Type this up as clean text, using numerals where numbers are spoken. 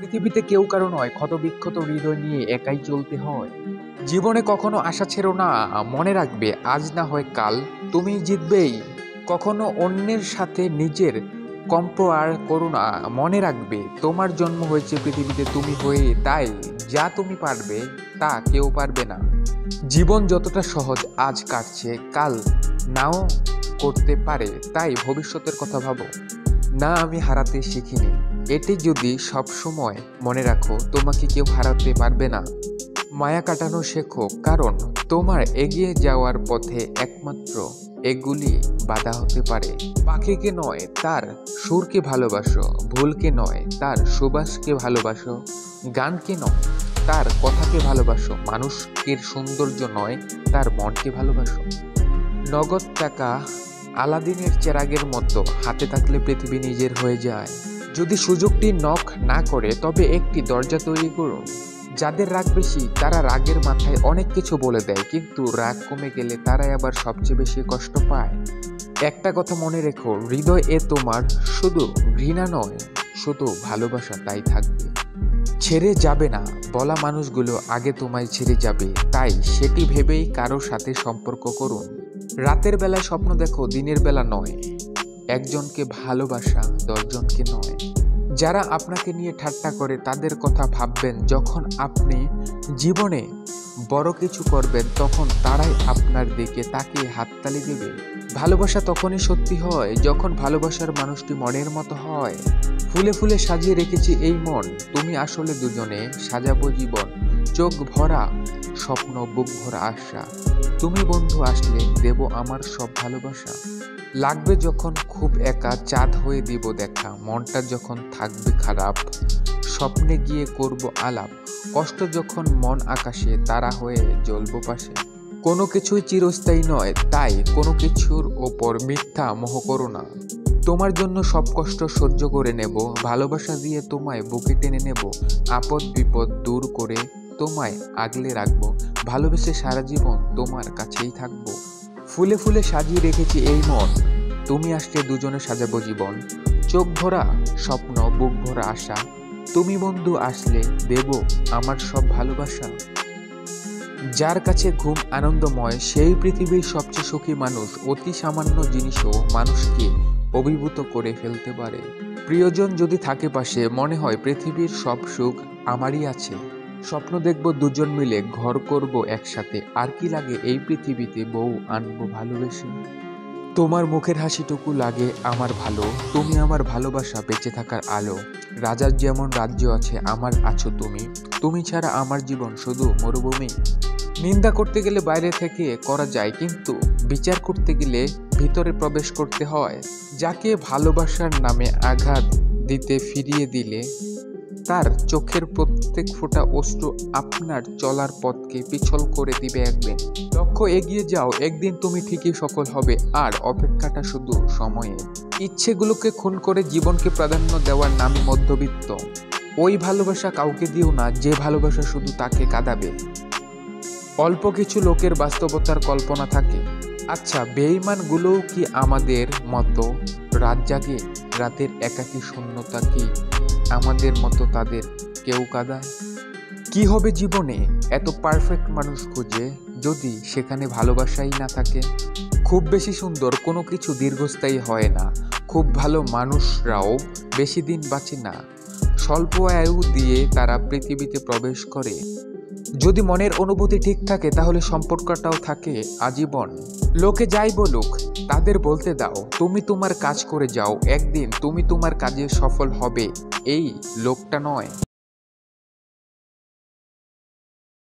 পৃথিবীতে কেউ কারো নয়, ক্ষতবিক্ষত হৃদয় নিয়ে একাই চলতে হয়। জীবনে কখনো আশা ছেড়ো না, মনে রাখবে আজ না হয় কাল তুমি জিতবেই। কখনো অন্যের সাথে নিজের কম্পেয়ার করো না, মনে রাখবে তোমার জন্ম হয়েছে পৃথিবীতে তুমি হয়ে, তাই যা তুমি পারবে তা কেউ পারবে না। জীবন যতটা সহজ আজ কাটছে, কাল নাও করতে পারে, তাই ভবিষ্যতের কথা ভাবো। না, আমি হারাতে শিখিনি, এটি যদি সবসময় মনে রাখো, তোমাকে কেউ হারাতে পারবে না। মায়া কাটানো শেখো, কারণ তোমার এগিয়ে যাওয়ার পথে একমাত্র এগুলি বাধা হতে পারে। পাখিকে নয় তার সুরকে ভালোবাসো, ভুলকে নয় তার সুবাসকে ভালোবাসো, গানকে নয় তার কথাকে ভালোবাসো, মানুষের সৌন্দর্য নয় তার মনকে ভালোবাসো। নগদ টাকা আলাদিনের চেরাগের মতো, হাতে থাকলে পৃথিবী নিজের হয়ে যায়। যদি সুযোগটি নক না করে, তবে একটি দরজা তৈরি করুন। যাদের রাগ বেশি তারা রাগের মাথায় অনেক কিছু বলে দেয়, কিন্তু রাগ কমে গেলে তারাই আবার সবচেয়ে বেশি কষ্ট পায়। একটা কথা মনে রেখো, হৃদয়ে তোমার শুধু ঘৃণা নয়, শুধু ভালোবাসা তাই থাকবে। ছেড়ে যাবে না বলা মানুষগুলো আগে তোমায় ছেড়ে যাবে, তাই সেটি ভেবেই কারো সাথে সম্পর্ক করুন। রাতের বেলায় স্বপ্ন দেখো, দিনের বেলা নয়। একজনকে ভালোবাসা 10 জনকে নয়। যারা আপনাকে নিয়ে ঠাট্টা করে তাদের কথা ভাববেন, যখন আপনি জীবনে বড় কিছু করবেন তখন তারাই আপনার দিকে তাকিয়ে হাততালি দেবে। ভালোবাসা তখনই সত্যি হয় যখন ভালোবাসার মানুষটি মনের মতো হয়। ফুলে ফুলে সাজিয়ে রেখেছি এই মন, তুমি আসলে দুজনে সাজাবো জীবন। চোখ ভরা স্বপ্ন, বুক ভরা আশা, তুমি বন্ধু আসলে দেব আমার সব ভালোবাসা। লাগবে যখন খুব একা, চাঁদ হয়ে দিব দেখা, মনটা যখন থাকবে খারাপ, স্বপ্নে গিয়ে করব আলাপ। কষ্ট যখন মন আকাশে, তারা হয়ে জ্বলবো পাশে। কোনো কিছুই চিরস্থায়ী নয়, তাই কোনো কিছুর ওপর মিথ্যা মোহ করো না। তোমার জন্য সব কষ্ট সহ্য করে নেব, ভালোবাসা দিয়ে তোমায় বুকে টেনে নেব। আপদ বিপদ দূর করে তোমায় আগলে রাখবো, ভালোবেসে সারা জীবন তোমার কাছেই থাকবো। ফুলে ফুলে সাজিয়ে রেখেছি এই মন, তুমি আসলে দুজনে সাজাবো জীবন। চোখ ভরা স্বপ্ন, বুক ভরা আশা, তুমি বন্ধু আসলে দেব আমার সব ভালোবাসা। যার কাছে ঘুম আনন্দময়, সেই পৃথিবীর সবচেয়ে সুখী মানুষ। অতি সামান্য জিনিসও মানুষকে অভিভূত করে ফেলতে পারে। প্রিয়জন যদি থাকে পাশে, মনে হয় পৃথিবীর সব সুখ আমারই আছে। স্বপ্ন দেখব দুজন মিলে, ঘর করব একসাথে, আর কি লাগে এই পৃথিবীতে, বউ আনবো ভালোবেসে। তোমার মুখের হাসিটুকু লাগে আমার ভালো, তুমি আমার ভালোবাসা, বেঁচে থাকার আলো। রাজার যেমন রাজ্য আছে, আমার আছো তুমি, তুমি ছাড়া আমার জীবন শুধু মরুভূমি। নিন্দা করতে গেলে বাইরে থেকে করা যায়, কিন্তু বিচার করতে গেলে ভিতরে প্রবেশ করতে হয়। যাকে ভালোবাসার নামে আঘাত দিতে ফিরিয়ে দিলে, তার চোখের প্রত্যেক ফোঁটা অশ্রু আপনার চলার পথকে পিছল করে দিবে একদিন। লক্ষ্য এগিয়ে যাও, একদিন তুমি ঠিকই সফল হবে, আর অপেক্ষাটা শুধু সময়ের। ইচ্ছেগুলোকে খুন করে জীবনকে প্রাধান্য দেওয়ার নামই মধ্যবিত্ত। ওই ভালোবাসা কাউকে দিও না যে ভালোবাসা শুধু তাকে কাঁদাবে। অল্প কিছু লোকের বাস্তবতার কল্পনা থাকে। আচ্ছা, বেঈমানগুলোও কি আমাদের মতো রাত জাগে? রাতের একাকী শূন্যতা কি আমাদের মতো তাদের কেউ কাঁদায়? কি হবে জীবনে এত পারফেক্ট মানুষ খুঁজে, যদি সেখানে ভালোবাসাই না থাকে? খুব বেশি সুন্দর কোনো কিছু দীর্ঘস্থায়ী হয় না, খুব ভালো মানুষরাও বেশি দিন বাঁচে না। স্বল্প আয়ু দিয়ে তারা পৃথিবীতে প্রবেশ করে। যদি মনের অনুভূতি ঠিক থাকে, তাহলে সম্পর্কটাও থাকে আজীবন। লোকে যাই বলুক তাদের বলতে দাও, তুমি তোমার কাজ করে যাও, একদিন তুমি তোমার কাজে সফল হবে, এই লোকটা নয়।